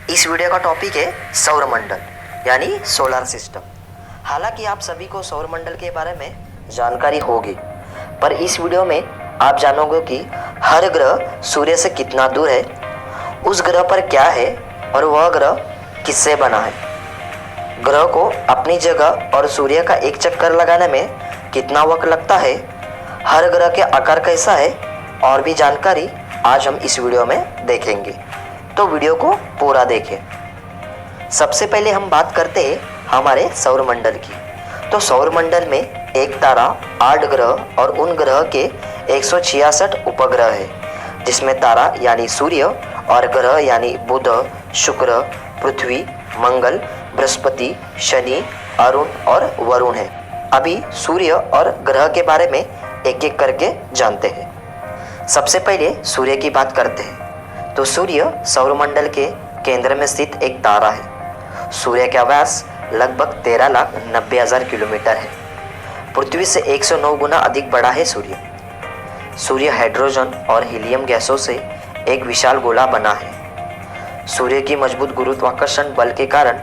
इस वीडियो का टॉपिक है सौरमंडल यानी सोलर सिस्टम। हालांकि आप सभी को सौरमंडल के बारे में जानकारी होगी, पर इस वीडियो में आप जानोगे कि हर ग्रह सूर्य से कितना दूर है, उस ग्रह पर क्या है और वह ग्रह किससे बना है, ग्रह को अपनी जगह और सूर्य का एक चक्कर लगाने में कितना वक्त लगता है, हर ग्रह के आकार कैसा है और भी जानकारी आज हम इस वीडियो में देखेंगे। तो वीडियो को पूरा देखें। सबसे पहले हम बात करते हैं हमारे सौरमंडल की। तो सौरमंडल में एक तारा, 8 ग्रह और उन ग्रह के 166 उपग्रह है, जिसमें तारा यानी सूर्य और ग्रह यानी बुध, शुक्र, पृथ्वी, मंगल, बृहस्पति, शनि, अरुण और वरुण है। अभी सूर्य और ग्रह के बारे में एक एक करके जानते हैं। सबसे पहले सूर्य की बात करते हैं। तो सूर्य सौरमंडल के केंद्र में स्थित एक तारा है। सूर्य का व्यास लगभग 13,90,000 किलोमीटर है। पृथ्वी से 109 गुना अधिक बड़ा है सूर्य। सूर्य हाइड्रोजन और हीलियम गैसों से एक विशाल गोला बना है। सूर्य की मजबूत गुरुत्वाकर्षण बल के कारण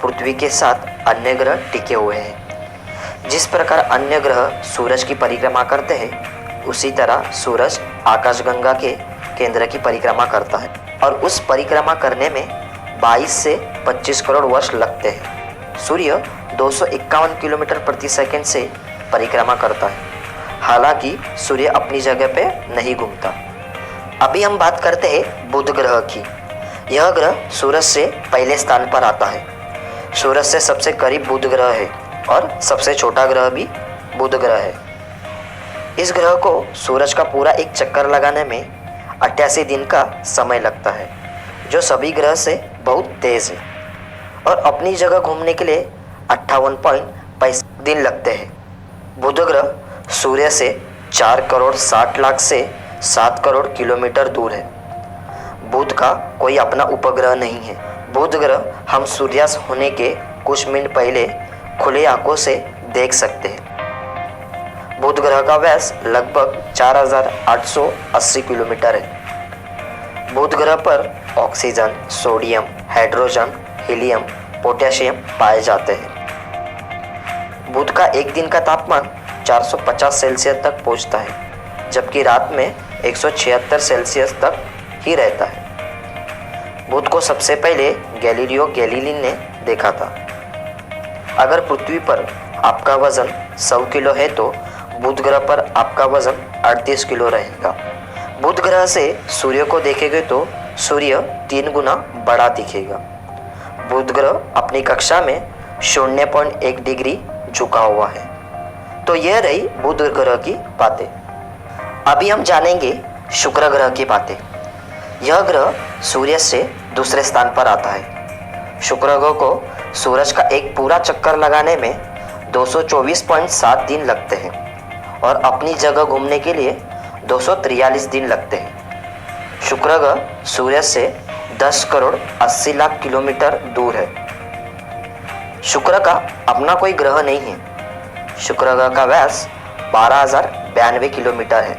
पृथ्वी के साथ अन्य ग्रह टिके हुए हैं। जिस प्रकार अन्य ग्रह सूरज की परिक्रमा करते हैं, उसी तरह सूरज आकाशगंगा के केंद्र की परिक्रमा करता है और उस परिक्रमा करने में 22 से 25 करोड़ वर्ष लगते हैं। सूर्य 251 किलोमीटर प्रति सेकंड से परिक्रमा करता है। हालांकि सूर्य अपनी जगह पे नहीं घूमता। अभी हम बात करते हैं बुध ग्रह की। यह ग्रह सूरज से पहले स्थान पर आता है। सूरज से सबसे करीब बुध ग्रह है और सबसे छोटा ग्रह भी बुध ग्रह है। इस ग्रह को सूरज का पूरा एक चक्कर लगाने में 88 दिन का समय लगता है, जो सभी ग्रह से बहुत तेज है, और अपनी जगह घूमने के लिए 58.5 दिन लगते हैं। बुध ग्रह सूर्य से 4 करोड़ 60 लाख से 7 करोड़ किलोमीटर दूर है। बुध का कोई अपना उपग्रह नहीं है। बुध ग्रह हम सूर्यास्त होने के कुछ मिनट पहले खुले आंखों से देख सकते हैं। बुध ग्रह का व्यास लगभग 4,880 किलोमीटर है। बुध ग्रह पर oxygen, sodium, hydrogen, helium, potassium पाए जाते हैं। बुध का एक दिन का तापमान 450 सेल्सियस तक पहुंचता है, जबकि रात में 176 सेल्सियस तक ही रहता है। बुध को सबसे पहले गैलीलियो गैलीली ने देखा था। अगर पृथ्वी पर आपका वजन 100 किलो है तो बुध ग्रह पर आपका वजन 38 किलो रहेगा। बुध ग्रह से सूर्य को देखेंगे तो सूर्य 3 गुना बड़ा दिखेगा। बुध ग्रह अपनी कक्षा में 0.1 डिग्री झुका हुआ है। तो यह रही बुध ग्रह की बातें। अभी हम जानेंगे शुक्र ग्रह की बातें। यह ग्रह सूर्य से दूसरे स्थान पर आता है। शुक्र ग्रह को सूरज का एक पूरा चक्कर लगाने में 224.7 दिन लगते हैं और अपनी जगह घूमने के लिए 243 दिन लगते हैं। शुक्र ग्रह सूर्य से 10 करोड़ 80 लाख किलोमीटर दूर है। शुक्र का अपना कोई ग्रह नहीं है। शुक्र ग्रह का व्यास 12,092 किलोमीटर है।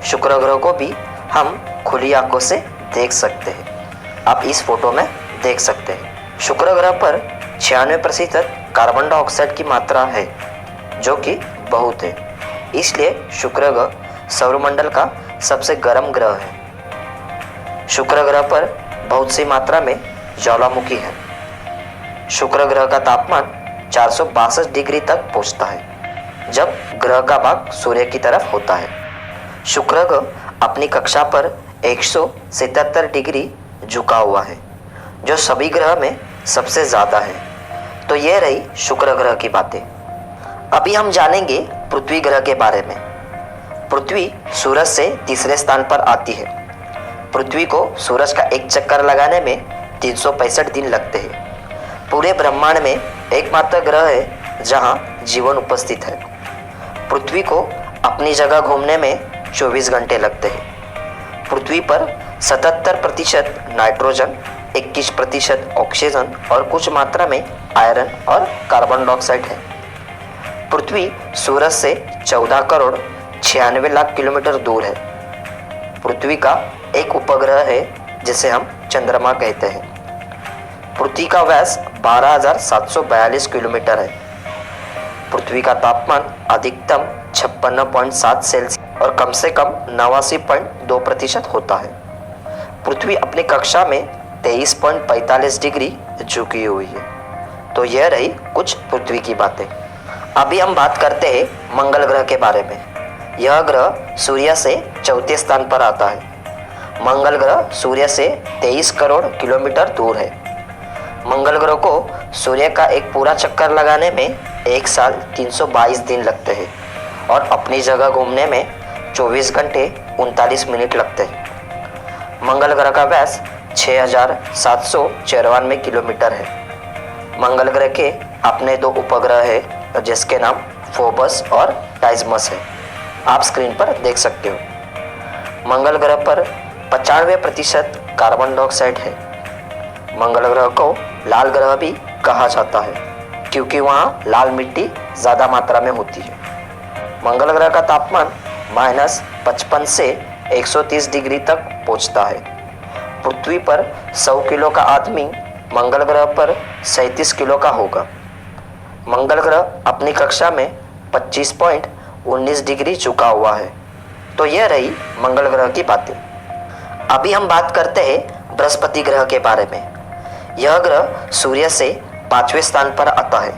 शुक्र ग्रह को भी हम खुली आंखों से देख सकते हैं। आप इस फोटो में देख सकते हैं। शुक्र ग्रह पर 96% कार्बन डाइऑक्साइड की मात्रा है, जो कि बहुत है। इसलिए शुक्र ग्रह सौरमंडल का सबसे गर्म ग्रह है। शुक्र ग्रह पर बहुत सी मात्रा में ज्वालामुखी है। शुक्र ग्रह का तापमान 462 डिग्री तक पहुंचता है, जब ग्रह का भाग सूर्य की तरफ होता है। शुक्र ग्रह अपनी कक्षा पर 177 डिग्री झुका हुआ है, जो सभी ग्रह में सबसे ज़्यादा है। तो यह रही शुक्र ग्रह की बातें। अभी हम जानेंगे पृथ्वी ग्रह के बारे में। पृथ्वी सूरज से तीसरे स्थान पर आती है। पृथ्वी को सूरज का एक चक्कर लगाने में 365 दिन लगते हैं। पूरे ब्रह्मांड में एकमात्र ग्रह है जहां जीवन उपस्थित है। पृथ्वी को अपनी जगह घूमने में 24 घंटे लगते हैं। पृथ्वी पर 77% नाइट्रोजन, 21% ऑक्सीजन और कुछ मात्रा में आयरन और कार्बन डाइऑक्साइड है। पृथ्वी सूरज से 14 करोड़ 96 लाख किलोमीटर दूर है। पृथ्वी का एक उपग्रह है जिसे हम चंद्रमा कहते हैं। पृथ्वी का व्यास 12,742 किलोमीटर है। पृथ्वी का तापमान अधिकतम 56.7 सेल्सियस और कम से कम 89.2% होता है। पृथ्वी अपनी कक्षा में 23.45 डिग्री झुकी हुई है। तो यह रही कुछ पृथ्वी की बातें। अभी हम बात करते हैं मंगल ग्रह के बारे में। यह ग्रह सूर्य से चौथे स्थान पर आता है। मंगल ग्रह सूर्य से 23 करोड़ किलोमीटर दूर है। मंगल ग्रह को सूर्य का एक पूरा चक्कर लगाने में 1 साल 322 दिन लगते हैं और अपनी जगह घूमने में 24 घंटे 39 मिनट लगते हैं। मंगल ग्रह का व्यास 6,794 किलोमीटर है। मंगल ग्रह के अपने 2 उपग्रह हैं जिसके नाम फोबस और टाइजमस है। आप स्क्रीन पर देख सकते हो। मंगल ग्रह पर 95% कार्बन डाइऑक्साइड है। मंगल ग्रह को लाल ग्रह भी कहा जाता है क्योंकि वहाँ लाल मिट्टी ज़्यादा मात्रा में होती है। मंगल ग्रह का तापमान -55 से 130 डिग्री तक पहुँचता है। पृथ्वी पर 100 किलो का आदमी मंगल ग्रह पर 37 किलो का होगा। मंगल ग्रह अपनी कक्षा में 25.19 डिग्री झुका हुआ है। तो यह रही मंगल ग्रह की बातें। अभी हम बात करते हैं बृहस्पति ग्रह के बारे में। यह ग्रह सूर्य से 5वें स्थान पर आता है।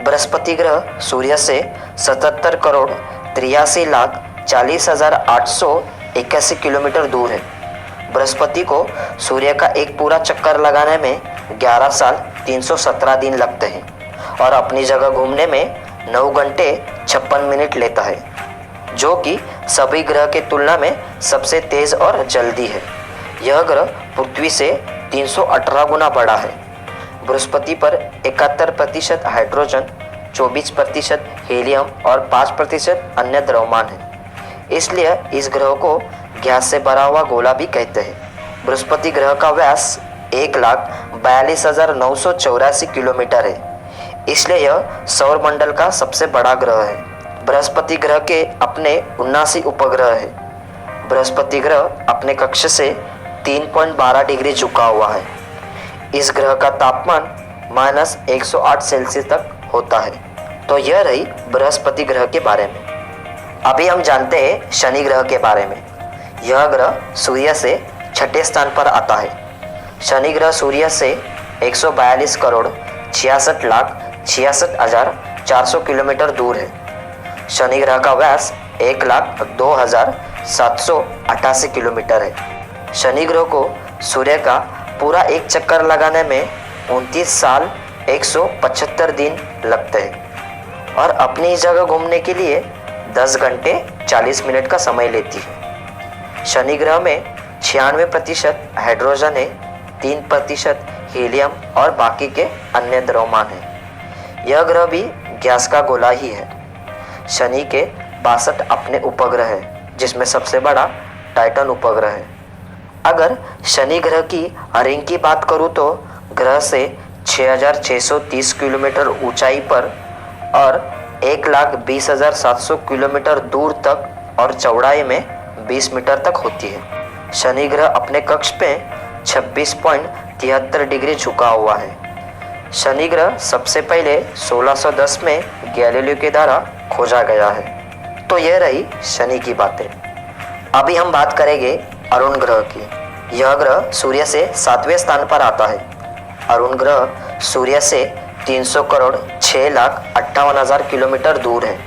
बृहस्पति ग्रह सूर्य से 77 करोड़ 83 लाख 40,881 किलोमीटर दूर है। बृहस्पति को सूर्य का एक पूरा चक्कर लगाने में 11 साल 317 दिन लगते हैं और अपनी जगह घूमने में 9 घंटे 56 मिनट लेता है, जो कि सभी ग्रह के तुलना में सबसे तेज और जल्दी है। यह ग्रह पृथ्वी से 318 गुना बड़ा है। बृहस्पति पर 71% हाइड्रोजन, 24% हीलियम और 5% अन्य द्रव्यमान है। इसलिए इस ग्रह को गैस से भरा हुआ गोला भी कहते हैं। बृहस्पति ग्रह का व्यास 1,42,984 किलोमीटर है। इसलिए यह सौर मंडल का सबसे बड़ा ग्रह है। बृहस्पति ग्रह के अपने 79 उपग्रह है। बृहस्पति ग्रह अपने कक्ष से 3.12 डिग्री झुका हुआ है। इस ग्रह का तापमान -108 सेल्सियस तक होता है। तो यह रही बृहस्पति ग्रह के बारे में। अभी हम जानते हैं शनि ग्रह के बारे में। यह ग्रह सूर्य से 6ठे स्थान पर आता है। शनि ग्रह सूर्य से 142 करोड़ 66 लाख 66,400 किलोमीटर दूर है। शनि ग्रह का व्यास 1,02,788 किलोमीटर है। शनि ग्रह को सूर्य का पूरा एक चक्कर लगाने में 29 साल 175 दिन लगते हैं और अपनी जगह घूमने के लिए 10 घंटे 40 मिनट का समय लेती है। शनि ग्रह में 96% हाइड्रोजन है, 3% हीलियम और बाकी के अन्य द्रव्यमान है। यह ग्रह भी गैस का गोला ही है। शनि के 62 अपने उपग्रह है, जिसमें सबसे बड़ा टाइटन उपग्रह है। अगर शनि ग्रह की रिंग की बात करूँ तो ग्रह से 6,630 किलोमीटर ऊंचाई पर और 1,20,700 किलोमीटर दूर तक और चौड़ाई में 20 मीटर तक होती है। शनि ग्रह अपने कक्ष पे 26.73 डिग्री झुका हुआ है। शनि ग्रह सबसे पहले 1610 में गैलीलियो के द्वारा खोजा गया है। तो यह रही शनि की बातें। अभी हम बात करेंगे अरुण ग्रह की। यह ग्रह सूर्य से 7वें स्थान पर आता है। अरुण ग्रह सूर्य से 300 करोड़ 6,58,000 किलोमीटर दूर है।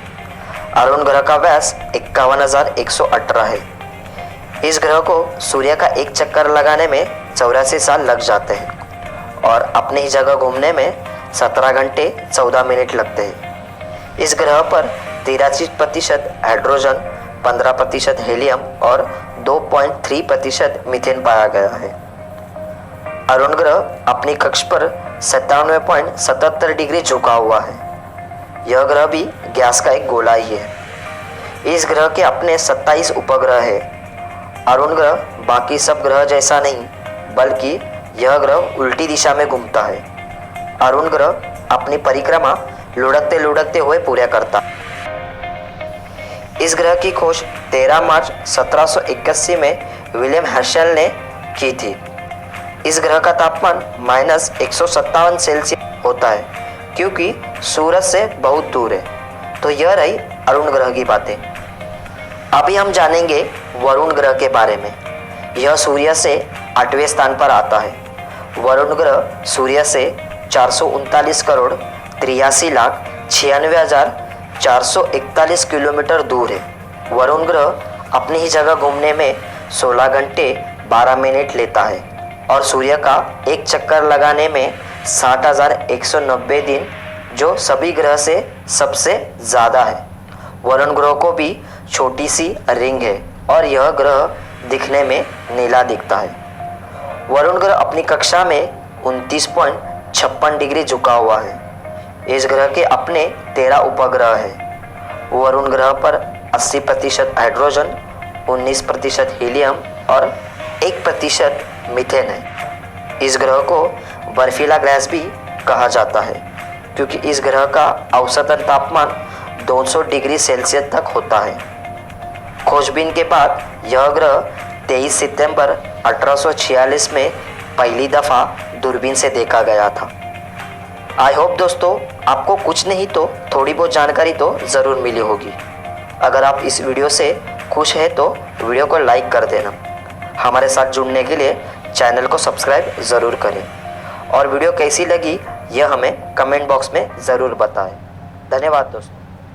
अरुण ग्रह का व्यास 51,118 है। इस ग्रह को सूर्य का एक चक्कर लगाने में 84 साल लग जाते हैं और अपनी ही जगह घूमने में 17 घंटे 14 मिनट लगते हैं। इस ग्रह पर 83% हाइड्रोजन, 15% हीलियम और 2.3% मीथेन पाया गया है। अरुण ग्रह अपनी कक्ष पर 97.77 डिग्री झुका हुआ है। यह ग्रह भी गैस का एक गोला ही है। इस ग्रह के अपने 27 उपग्रह है। अरुण ग्रह बाकी सब ग्रह जैसा नहीं, बल्कि यह ग्रह उल्टी दिशा में घूमता है। अरुण ग्रह अपनी परिक्रमा लुढ़कते लुढ़कते हुए पूरा करता। इस ग्रह की खोज 13 मार्च 1781 में विलियम हर्शल ने की थी। इस ग्रह का तापमान -157 सेल्सियस होता है क्योंकि सूरज से बहुत दूर है। तो यह रही अरुण ग्रह की बातें। अभी हम जानेंगे वरुण ग्रह के बारे में। यह सूर्य से 8वें स्थान पर आता है। वरुण ग्रह सूर्य से 439 करोड़ 83 लाख 96,441 किलोमीटर दूर है। वरुण ग्रह अपनी ही जगह घूमने में 16 घंटे 12 मिनट लेता है और सूर्य का एक चक्कर लगाने में 60,190 दिन, जो सभी ग्रह से सबसे ज़्यादा है। वरुण ग्रह को भी छोटी सी रिंग है और यह ग्रह दिखने में नीला दिखता है। वरुण ग्रह अपनी कक्षा में 29.56 डिग्री झुका हुआ है। इस ग्रह के अपने 13 उपग्रह हैं। वरुण ग्रह पर 80% हाइड्रोजन, 19% हीलियम और 1% मीथेन है। इस ग्रह को बर्फीला गैस भी कहा जाता है क्योंकि इस ग्रह का औसतन तापमान 200 डिग्री सेल्सियस तक होता है। खोजबीन के बाद यह ग्रह 23 सितंबर 1846 में पहली दफ़ा दूरबीन से देखा गया था। आई होप दोस्तों आपको कुछ नहीं तो थोड़ी बहुत जानकारी तो ज़रूर मिली होगी। अगर आप इस वीडियो से खुश हैं तो वीडियो को लाइक कर देना। हमारे साथ जुड़ने के लिए चैनल को सब्सक्राइब ज़रूर करें और वीडियो कैसी लगी यह हमें कमेंट बॉक्स में ज़रूर बताएं। धन्यवाद दोस्तों।